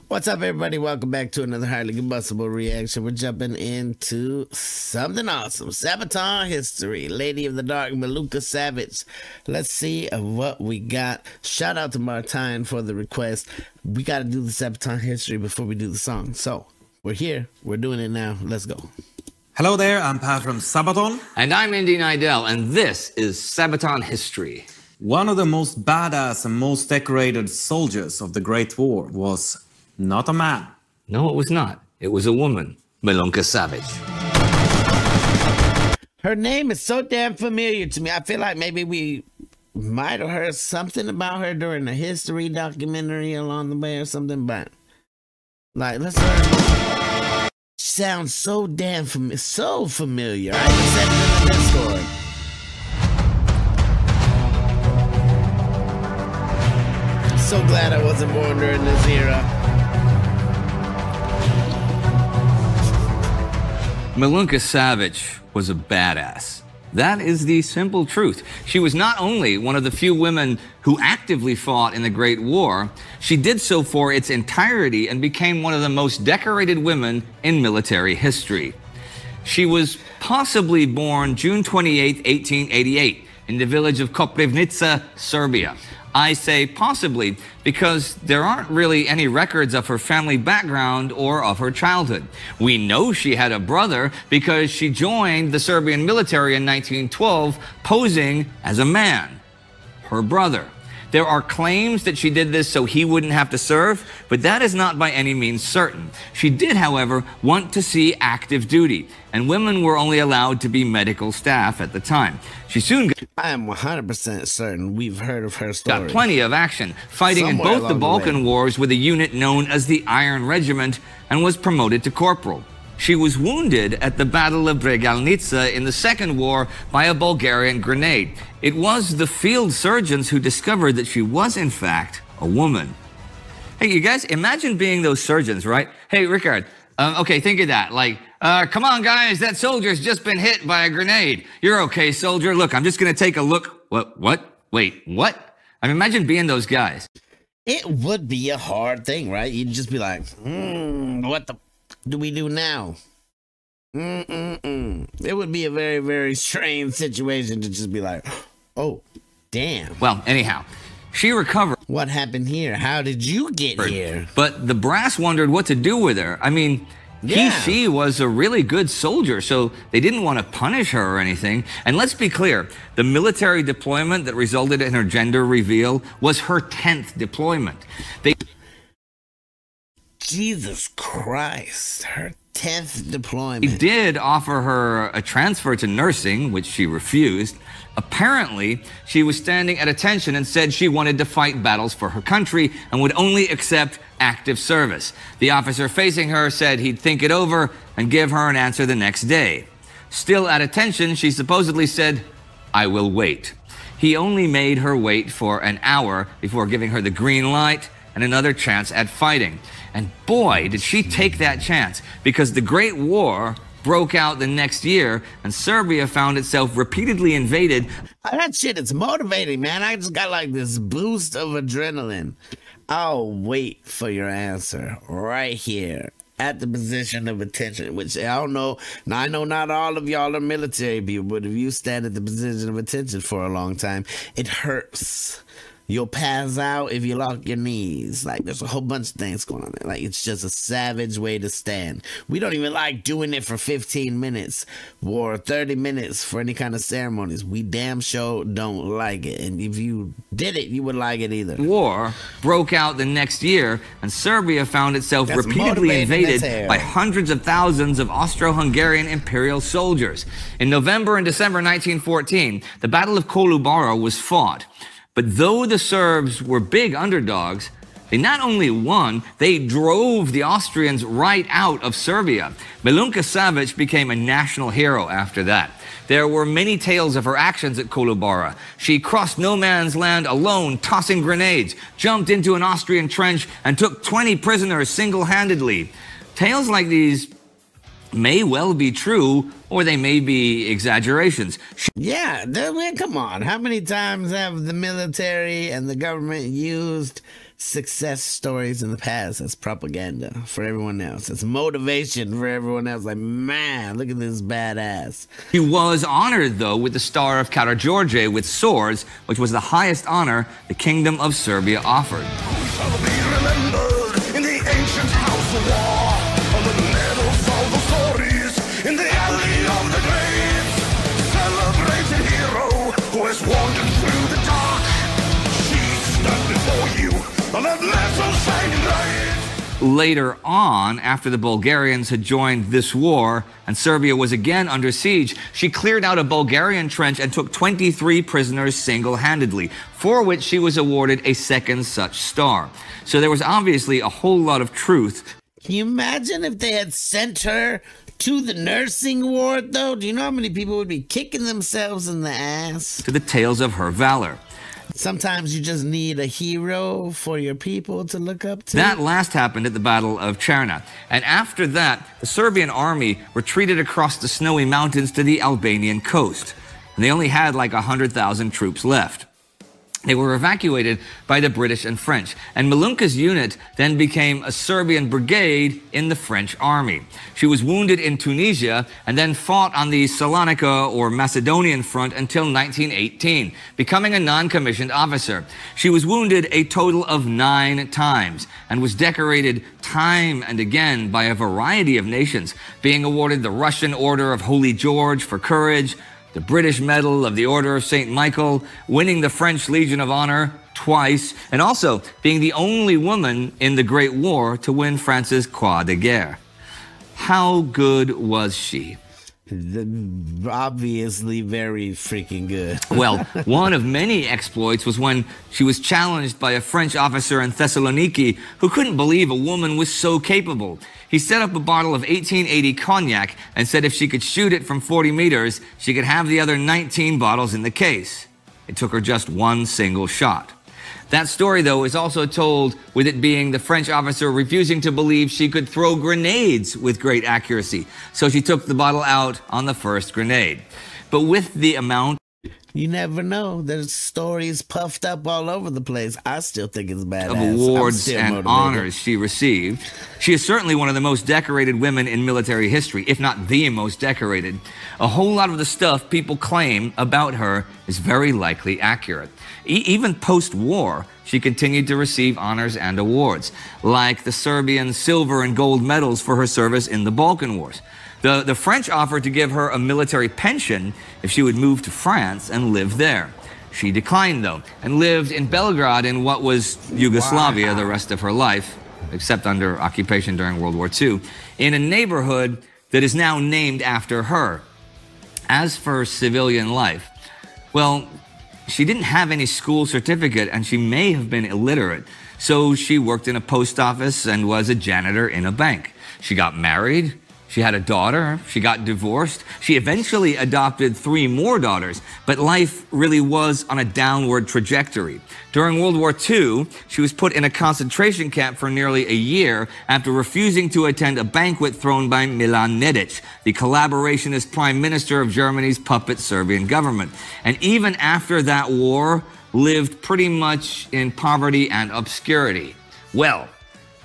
What's up, everybody? Welcome back to another highly combustible reaction. We're jumping into something awesome. Sabaton history. Lady of the Dark, Milunka Savić. Let's see what we got. Shout out to Martine for the request. We got to do the Sabaton history before we do the song. So, we're here. We're doing it now. Let's go. Hello there, I'm Pat from Sabaton. And I'm Indy Nidell, and this is Sabaton history. One of the most badass and most decorated soldiers of the Great War was not a man. No, it was not. It was a woman, Milunka Savić. Her name is so damn familiar to me. I feel like maybe we might have heard something about her during a history documentary along the way or something, but like, let's learn. Sounds so damn familiar. I just said it in the Discord. So glad I wasn't born during this era. Milunka Savić was a badass. That is the simple truth. She was not only one of the few women who actively fought in the Great War, she did so for its entirety and became one of the most decorated women in military history. She was possibly born June 28, 1888, in the village of Koprivnica, Serbia. I say possibly because there aren't really any records of her family background or of her childhood. We know she had a brother because she joined the Serbian military in 1912 posing as a man, her brother. There are claims that she did this so he wouldn't have to serve, but that is not by any means certain. She did, however, want to see active duty, and women were only allowed to be medical staff at the time. She soon I am 100% certain we've heard of her story. got plenty of action, fighting Somewhere in both the Balkan Wars with a unit known as the Iron Regiment, and was promoted to corporal. She was wounded at the Battle of Bregalnica in the Second War by a Bulgarian grenade. It was the field surgeons who discovered that she was, in fact, a woman. Hey, you guys, imagine being those surgeons, right? Hey, Rickard, okay, think of that. Like, come on, guys, that soldier's just been hit by a grenade. You're okay, soldier. Look, I'm just going to take a look. What? Wait, what? I mean, imagine being those guys. It would be a hard thing, right? You'd just be like, what the do we do now? It would be a very, very strange situation to just be like, oh, damn. Well, anyhow, she recovered. What happened here? How did you get here? But the brass wondered what to do with her. I mean, she was a really good soldier, so they didn't want to punish her or anything. And let's be clear, the military deployment that resulted in her gender reveal was her 10th deployment. Jesus Christ, her 10th deployment. They did offer her a transfer to nursing, which she refused. Apparently, she was standing at attention and said she wanted to fight battles for her country and would only accept active service. The officer facing her said he'd think it over and give her an answer the next day. Still at attention, she supposedly said, "I will wait." He only made her wait for an hour before giving her the green light and another chance at fighting. And boy, did she take that chance, because the Great War broke out the next year and Serbia found itself repeatedly invaded. That shit is motivating, man. I just got like this boost of adrenaline. I'll wait for your answer right here at the position of attention, which I don't know. Now, I know not all of y'all are military people, but if you stand at the position of attention for a long time, it hurts. You'll pass out if you lock your knees. Like, there's a whole bunch of things going on there. Like, it's just a savage way to stand. We don't even like doing it for 15 minutes or 30 minutes for any kind of ceremonies. We damn sure don't like it. And if you did it, you would like it either. War broke out the next year, and Serbia found itself repeatedly invaded by hundreds of thousands of Austro-Hungarian imperial soldiers. In November and December 1914, the Battle of Kolubara was fought. But though the Serbs were big underdogs, they not only won, they drove the Austrians right out of Serbia. Milunka Savić became a national hero after that. There were many tales of her actions at Kolubara. She crossed no man's land alone, tossing grenades, jumped into an Austrian trench, and took 20 prisoners single-handedly. Tales like these may well be true, or they may be exaggerations. Yeah, come on. How many times have the military and the government used success stories in the past as propaganda for everyone else. It's motivation for everyone else. Like, man, look at this badass. He was honored, though, with the Star of Karađorđe with swords, which was the highest honor the Kingdom of Serbia offered. Shall be remembered in the ancient house of war, on the medals of the stories, in the alley of the graves. Celebrated hero who has wandered through the dark. She stood before you on that metal shining light. Later on, after the Bulgarians had joined this war and Serbia was again under siege, she cleared out a Bulgarian trench and took 23 prisoners single-handedly, for which she was awarded a second such star. So there was obviously a whole lot of truth. Can you imagine if they had sent her to the nursing ward, though? Do you know how many people would be kicking themselves in the ass? To the tales of her valor. Sometimes you just need a hero for your people to look up to. That last happened at the Battle of Černa. And after that, the Serbian army retreated across the snowy mountains to the Albanian coast. And they only had like 100,000 troops left. They were evacuated by the British and French, and Milunka's unit then became a Serbian brigade in the French army. She was wounded in Tunisia and then fought on the Salonika or Macedonian front until 1918, becoming a non-commissioned officer. She was wounded a total of 9 times and was decorated time and again by a variety of nations, being awarded the Russian Order of Holy George for courage, the British Medal of the Order of St. Michael, winning the French Legion of Honor twice, and also being the only woman in the Great War to win France's Croix de Guerre. How good was she? Obviously very freaking good. Well, one of many exploits was when she was challenged by a French officer in Thessaloniki who couldn't believe a woman was so capable. He set up a bottle of 1880 cognac and said if she could shoot it from 40 meters, she could have the other 19 bottles in the case. It took her just one single shot. That story, though, is also told with it being the French officer refusing to believe she could throw grenades with great accuracy. So she took the bottle out on the first grenade. But with the amount... You never know. There's stories puffed up all over the place. I still think it's badass. Of awards and honors she received. She is certainly one of the most decorated women in military history, if not the most decorated. A whole lot of the stuff people claim about her is very likely accurate. Even post-war, she continued to receive honors and awards, like the Serbian silver and gold medals for her service in the Balkan Wars. The French offered to give her a military pension if she would move to France and live there. She declined, though, and lived in Belgrade in what was Yugoslavia the rest of her life, except under occupation during World War II, in a neighborhood that is now named after her. As for civilian life, well, she didn't have any school certificate and she may have been illiterate, so she worked in a post office and was a janitor in a bank. She got married. She had a daughter, she got divorced, she eventually adopted 3 more daughters, but life really was on a downward trajectory. During World War II, she was put in a concentration camp for nearly a year after refusing to attend a banquet thrown by Milan Nedić, the collaborationist prime minister of Germany's puppet Serbian government. And even after that war, lived pretty much in poverty and obscurity. Well,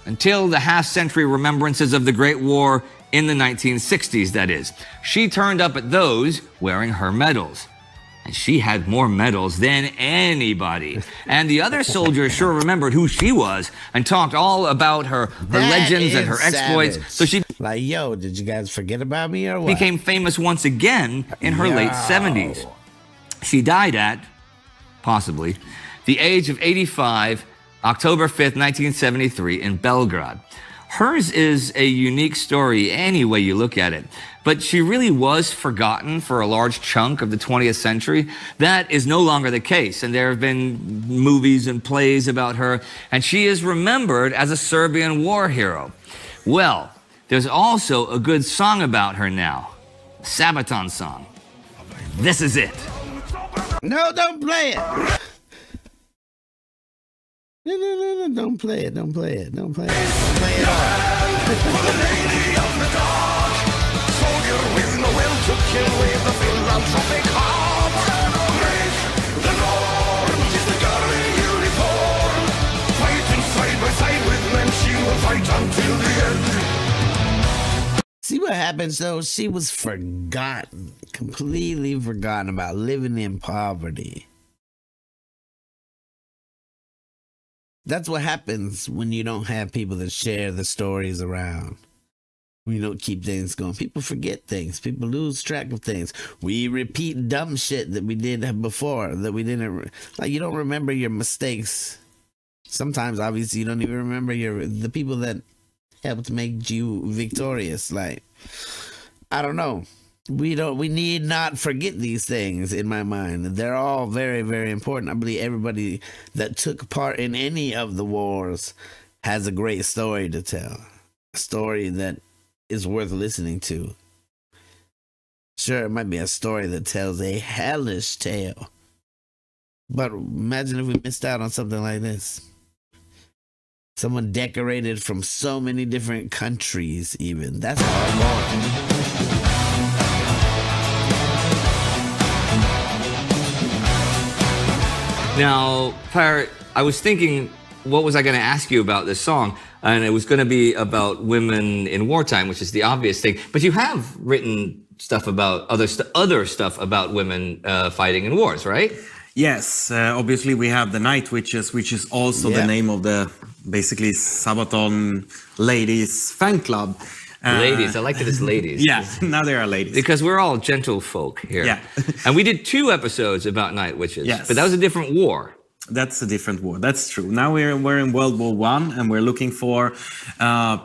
until the half-century remembrances of the Great War in the 1960s, that is. She turned up at those wearing her medals. And she had more medals than anybody. And the other soldiers sure remembered who she was and talked all about her legends and her exploits. Savić. So she like, yo, did you guys forget about me or what? became famous once again in her late 70s. She died at, possibly, the age of 85, October 5th, 1973, in Belgrade. Hers is a unique story any way you look at it, but she really was forgotten for a large chunk of the 20th century. That is no longer the case, and there have been movies and plays about her, and she is remembered as a Serbian war hero. Well, there's also a good song about her now, a Sabaton song. This is it. No, don't play it. No, don't play it, don't play it, don't play it. Don't play it all. For the lady of the dark, soldier with no will to kill with a philanthropic heart. Break the norm, 'tis the girl in uniform, fighting fight until the end. See what happens though? She was forgotten, completely forgotten about living in poverty. That's what happens when you don't have people that share the stories around. When you don't keep things going. People forget things. People lose track of things. We repeat dumb shit that we did before, that we didn't, like, you don't remember your mistakes. Sometimes, obviously, you don't even remember the people that helped make you victorious. Like, I don't know. We need not forget these things, in my mind. They're all very, very important. I believe everybody that took part in any of the wars has a great story to tell. A story that is worth listening to. Sure, it might be a story that tells a hellish tale. But imagine if we missed out on something like this. Someone decorated from so many different countries, even. That's hard. Now, Pirate, I was thinking, what was I going to ask you about this song? And it was going to be about women in wartime, which is the obvious thing. But you have written stuff about other stuff about women fighting in wars, right? Yes, obviously we have the Night Witches, which is also the name of the basically Sabaton ladies fan club. Ladies, I like that it's ladies. Yeah, now there are ladies. Because we're all gentle folk here. Yeah. And we did 2 episodes about Night Witches. Yes. But that was a different war. That's a different war. That's true. Now we're in World War I, and we're looking for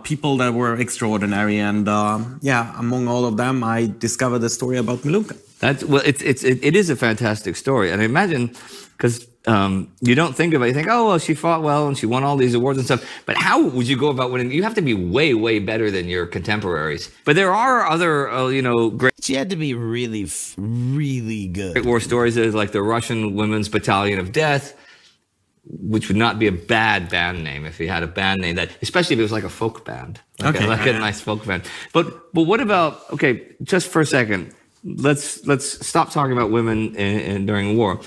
people that were extraordinary. And among all of them, I discovered the story about Milunka. It is a fantastic story, and I imagine because you don't think of it, you think, oh well, she fought well and she won all these awards and stuff. But how would you go about winning? You have to be way, way better than your contemporaries. But there are other, great. She had to be really, really good. Great war stories, like the Russian Women's Battalion of Death, which would not be a bad band name if you had a band name that, especially if it was like a folk band, like a nice folk band. But what about? Okay, just for a second, let's stop talking about women during war.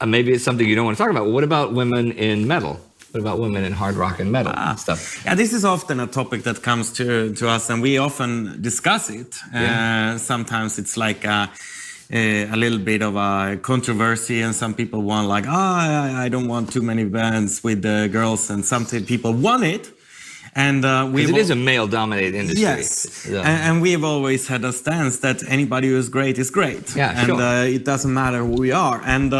Maybe it's something you don't want to talk about. What about women in metal? What about women in hard rock and metal stuff? Yeah, this is often a topic that comes to us, and we often discuss it. Sometimes it's like a little bit of a controversy, and some people want like, I don't want too many bands with girls, and some people want it. And it is a male-dominated industry. Yes, and we've always had a stance that anybody who is great is great. Yeah, and it doesn't matter who we are. And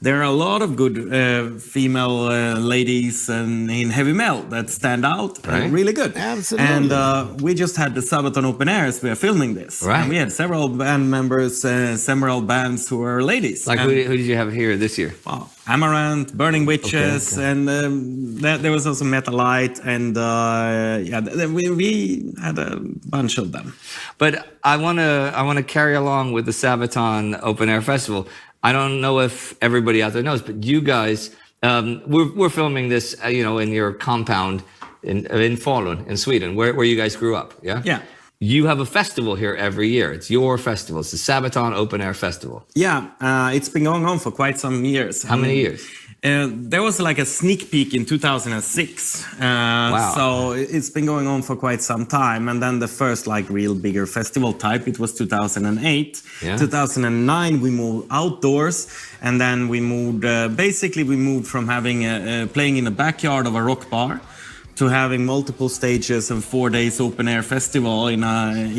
there are a lot of good female ladies in heavy metal that stand out and really good. Absolutely. And we just had the Sabaton open airs. We are filming this. Right. And we had several band members, several bands who were ladies. Like who did you have here this year? Wow. Amaranth, Burning Witches, and there was also Metalite, and we had a bunch of them. But I want to carry along with the Sabaton Open Air Festival. I don't know if everybody out there knows, but you guys, we're filming this, in your compound in Falun, in Sweden, where you guys grew up. Yeah. Yeah. You have a festival here every year. It's your festival. It's the Sabaton Open Air Festival. Yeah, it's been going on for quite some years. How many years? There was like a sneak peek in 2006. Wow. So it's been going on for quite some time. And then the first real bigger festival type, it was 2008. Yeah. 2009, we moved outdoors. And then we moved, we moved from having playing in the backyard of a rock bar to having multiple stages and 4 days open air festival in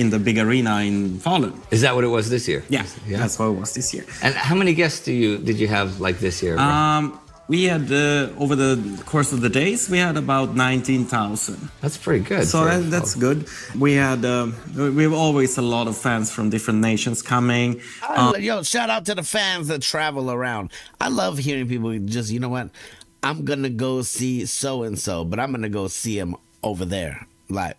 the big arena in Falun. Is that what it was this year? Yeah, that's what it was this year. And how many guests did you have this year? We had over the course of the days, we had about 19,000. That's pretty good. So that's good. We had we have always a lot of fans from different nations coming. Shout out to the fans that travel around. I love hearing people just, you know what? I'm going to go see so-and-so, but I'm going to go see him over there. Like,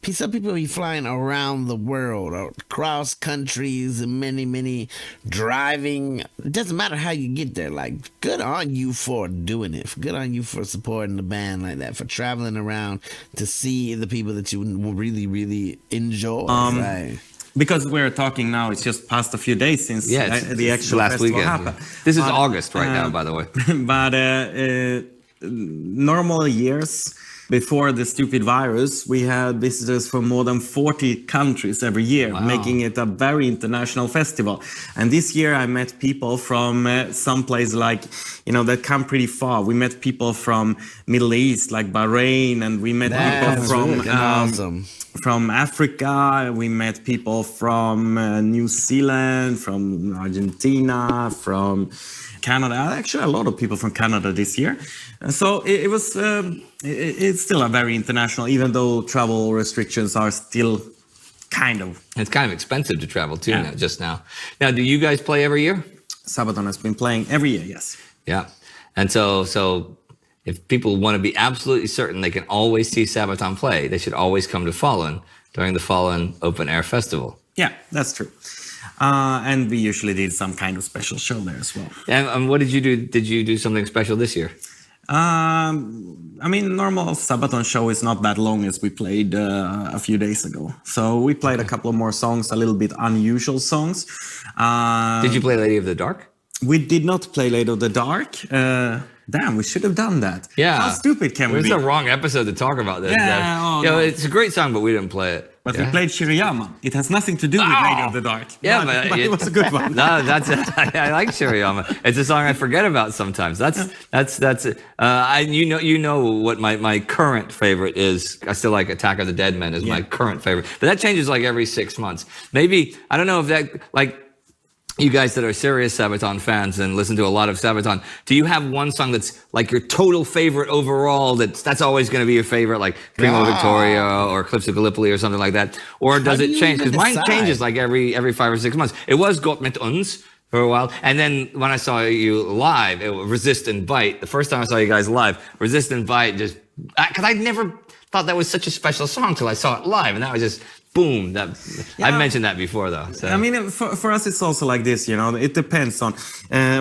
some people be flying around the world, across countries, and many driving. It doesn't matter how you get there. Like, good on you for doing it. Good on you for supporting the band like that, for traveling around to see the people that you really, really enjoy. Because we're talking now, it's just past a few days since the actual last festival weekend. happened. This is August right now, by the way. But normal years, before the stupid virus, we had visitors from more than 40 countries every year, making it a very international festival. And this year I met people from some place like, that come pretty far. We met people from Middle East, like Bahrain, and we met people from Africa. We met people from New Zealand, from Argentina, from Canada. Actually, a lot of people from Canada this year. So it was. It's still a very international, even though travel restrictions are still kind of. It's kind of expensive to travel too now. Now, do you guys play every year? Sabaton has been playing every year. Yes. Yeah, and so if people want to be absolutely certain they can always see Sabaton play, they should always come to Falun during the Falun Open Air Festival. Yeah, that's true. And we usually did some kind of special show there as well. And what did you do? Did you do something special this year? Normal Sabaton show is not that long as we played a few days ago. So we played a couple of more songs, a little bit unusual songs. Did you play Lady of the Dark? We did not play Lady of the Dark. Damn, we should have done that. Yeah. How stupid can we be? It's the wrong episode to talk about this. Yeah, it's a great song, but we didn't play it. But we played Shirayama. It has nothing to do with Lady of the Dark. Yeah, but it was a good one. No, I like Shirayama. It's a song I forget about sometimes. That's it. You know what my current favorite is. I still like Attack of the Dead Men is my current favorite. But that changes like every 6 months. Maybe, I don't know if that, like, you guys that are serious Sabaton fans and listen to a lot of Sabaton, do you have one song that's like your total favorite overall, that's always going to be your favorite, like Primo Victoria or Eclipse of Gallipoli or something like that? Or does it change? Because mine changes like every 5 or 6 months. It was Gott mit uns for a while. And then when I saw you live, it was Resist and Bite. The first time I saw you guys live, Resist and Bite just, because I never thought that was such a special song till I saw it live. And that was just, boom. I've mentioned that before, though. So. I mean, for us, it's also like this, it depends on,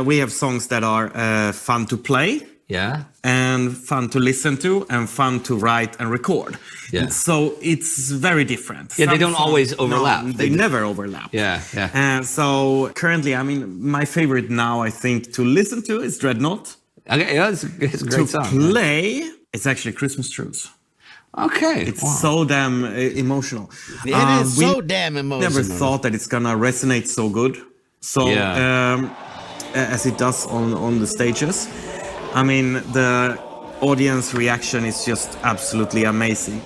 we have songs that are fun to play. Yeah. And fun to listen to and fun to write and record. Yeah. So it's very different. Yeah, they don't always overlap. No, they never overlap. Yeah, yeah. And so currently, my favorite now, I think, to listen to is Dreadnought. Okay, yeah, it's a great song. To play, it's actually Christmas Truce. Okay. It's so damn emotional. It is so damn emotional. Never thought that it's gonna resonate so good. So as it does on the stages. I mean, the audience reaction is just absolutely amazing.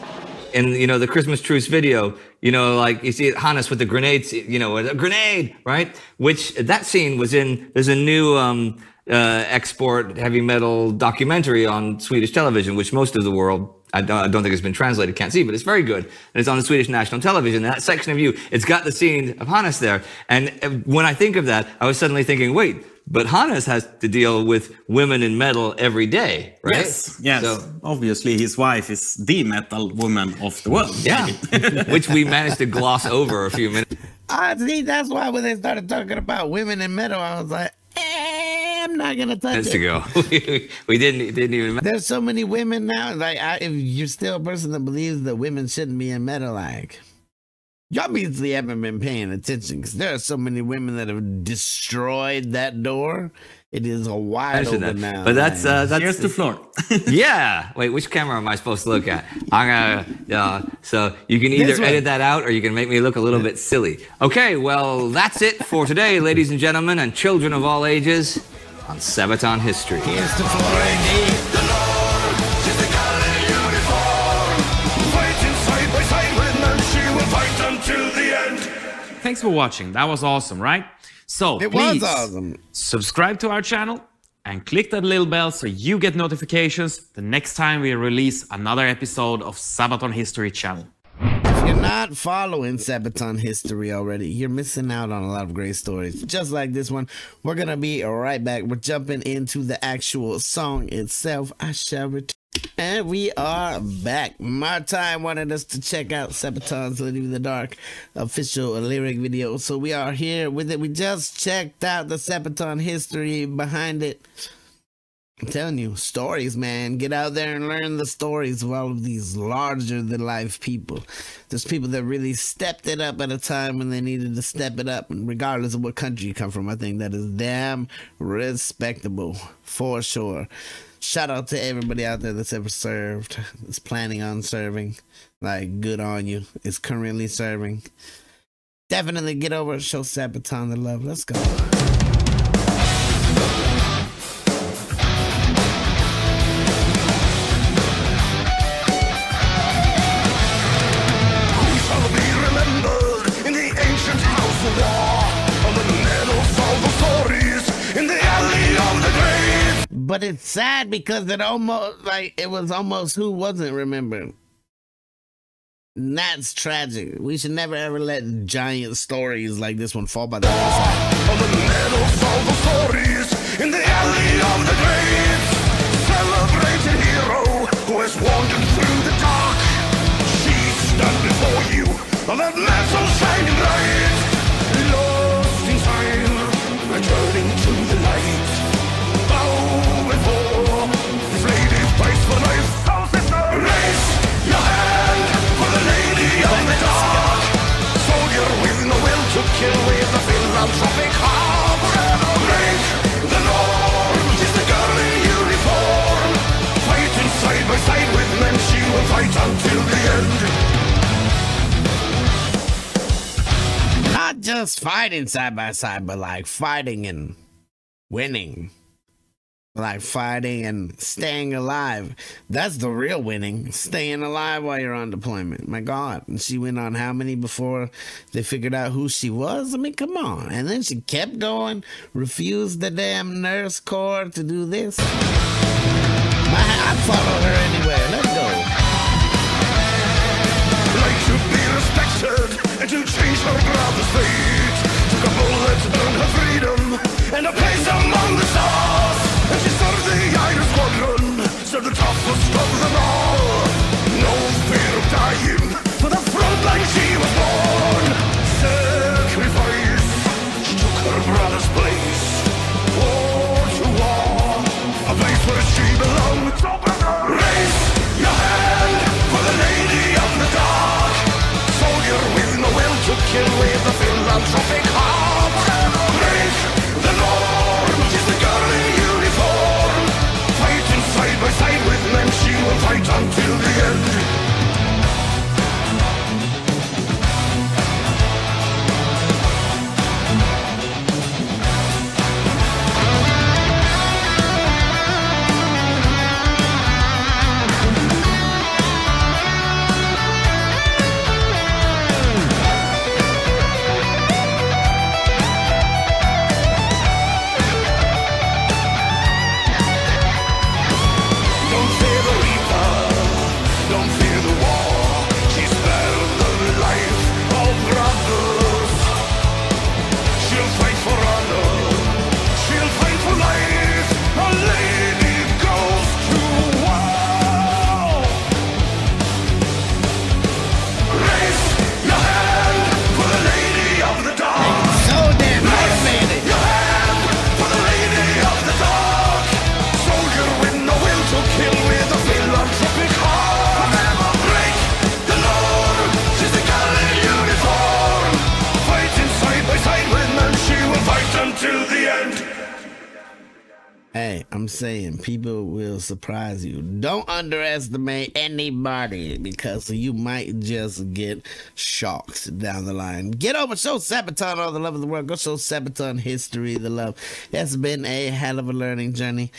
And the Christmas Truce video, like you see Hannes with the grenades, a grenade, right? Which that scene was in. There's a new export heavy metal documentary on Swedish television, which most of the world, I don't think it's been translated, can't see, but it's very good. And it's on the Swedish national television. And that section of you, it's got the scene of Hannes there. And when I think of that, I was suddenly thinking, wait, but Hannes has to deal with women in metal every day, right? Yes. So, obviously, his wife is the metal woman of the world. Yeah, which we managed to gloss over a few minutes. See, that's why when they started talking about women in metal, I was like, I'm not gonna touch it. To go. we didn't even. There's so many women now. Like, if you're still a person that believes that women shouldn't be in metal, like, you obviously haven't been paying attention, because there are so many women that have destroyed that door. It is a wide open now. But that's here's the floor. Yeah. Wait, which camera am I supposed to look at? I'm gonna. So you can either edit that out, or you can make me look a little bit silly. Okay. Well, that's it for today, ladies and gentlemen, and children of all ages, on Sabaton history. Here's the floor, indeed. Thanks for watching. That was awesome, right? So please subscribe to our channel and click that little bell so you get notifications the next time we release another episode of Sabaton History Channel. If you're not following Sabaton History already, you're missing out on a lot of great stories. Just like this one, we're going to be right back. We're jumping into the actual song itself. I shall return. And we are back. Martine wanted us to check out Sabaton's Lady of the Dark official lyric video, so we are here with it. We just checked out the Sabaton history behind it. I'm telling you, stories, man. Get out there and learn the stories of all of these larger-than-life people. There's people that really stepped it up at a time when they needed to step it up, and regardless of what country you come from, I think that is damn respectable, for sure. shout out to everybody out there that's ever served, that's planning on serving. Like, good on you. It's currently serving. Definitely get over and show Sabaton the love. Let's go. But it's sad because it was almost who wasn't remembered. And that's tragic. We should never ever let giant stories like this one fall by the wayside. On the medals, all the stories in the alley of the graves. Celebrated hero who has wandered through the dark. She stood before you on that metal shining light. Lost in time, returning to the light. Bow before this lady fights for life. So sister, raise your hand for the lady of the dark. Soldier with no will to kill with a philanthropic heart. Forever break the norm. She's the girl in uniform. Fighting side by side with men. She will fight until the end. Not just fighting side by side, but like fighting and winning. Like fighting and staying alive. That's the real winning. Staying alive while you're on deployment. My God. And she went on how many before they figured out who she was? I mean, come on. And then she kept going. Refused the damn nurse corps to do this. I'd follow her anywhere. Let's go. Like to be respected and to change her brother's fate. Took a bullet to earn her freedom and a place among the stars. And she served the Iron Squadron, served the toughest of them all. No fear of dying, for the front line she was born. Sacrifice, she took her brother's place. War to war, a place where she belonged. So brother, raise your hand for the lady of the dark. Soldier with no will to kill with a philanthropic heart. Break the norm, she's the girl in uniform. Fighting side by side with men, she will fight until the end. Hey, I'm saying people will surprise you. Don't underestimate anybody because you might just get shocked down the line. Get over, show Sabaton all the love of the world. Go show Sabaton history, the love. It's been a hell of a learning journey.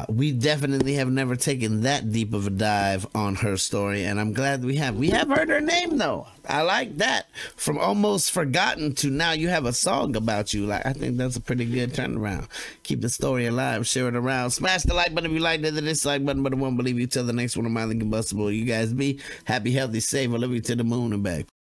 We definitely have never taken that deep of a dive on her story, and I'm glad we have. We have heard her name though. I like that. From almost forgotten to now you have a song about you. Like, I think that's a pretty good turnaround. Keep the story alive. Share it around. Smash the like button if you liked it. The dislike button, but I won't believe you till the next one of Miley Combustible. You guys be happy, healthy, safe. I love you to the moon and back.